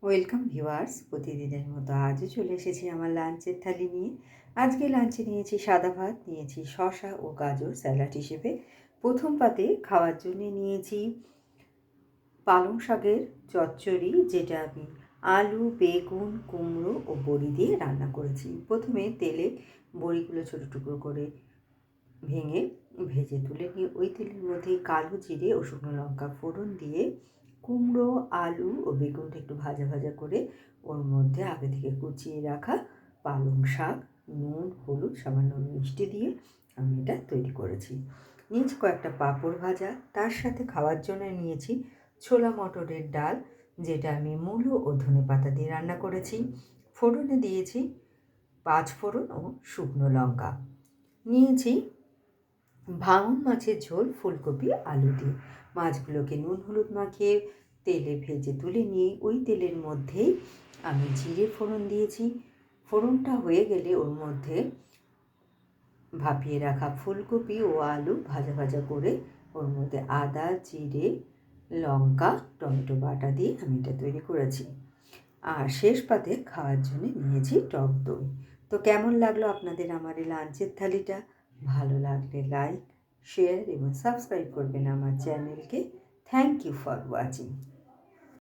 Welcome viewers, প্রতিদিনের মতো আজও চলে এসেছি আমার লাঞ্চের থালি নিয়ে। আজকে লাঞ্চে নিয়েছি সাদা ভাত, নিয়েছি শসা ও গাজর স্যালাড হিসেবে। প্রথম পাতে খাওয়ার জন্য নিয়েছি পালং শাকের চচ্চড়ি, যেটা আমি আলু, বেগুন, কুমড়ো ও বড়ি দিয়ে রান্না করেছি। প্রথমে তেলে বড়িগুলো ছোটো টুকরো করে ভেঙে ভেজে তুলে নিয়ে ওই তেলের মধ্যে কালো জিরে ও শুকনো লঙ্কা ফোড়ন দিয়ে কুমড়ো, আলু ও বেগুনটা একটু ভাজা ভাজা করে ওর মধ্যে আগে থেকে কুচিয়ে রাখা পালং শাক, নুন, হলুদ, সামান্য মিষ্টি দিয়ে আমি এটা তৈরি করেছি। নিয়েছি কয়েকটা পাঁপড় ভাজা, তার সাথে খাওয়ার জন্য নিয়েছি ছোলা মটরের ডাল, যেটা আমি মূলো ও ধনেপাতা দিয়ে রান্না করেছি। ফোড়নে দিয়েছি পাঁচ ফোড়ন ও শুকনো লঙ্কা। নিয়েছি ভাঙন মাছের ঝোল ফুলকপি আলু দিয়ে। মাছগুলোকে নুন হলুদ মাখিয়ে তেলে ভেজে তুলে নিয়ে ওই তেলের মধ্যেই আমি জিরে ফোড়ন দিয়েছি। ফোড়নটা হয়ে গেলে ওর মধ্যে ভাপিয়ে রাখা ফুলকপি ও আলু ভাজা ভাজা করে ওর মধ্যে আদা, জিরে, লঙ্কা, টমেটো বাটা দিয়ে আমি এটা তৈরি করেছি। আর শেষ পাতে খাওয়ার জন্য নিয়েছি টক দই। তো কেমন লাগলো আপনাদের আমার এই লাঞ্চের থালিটা? ভালো লাগলে লাইক, শেয়ার এবং সাবস্ক্রাইব করবেন আমার চ্যানেলকে। Thank you for watching.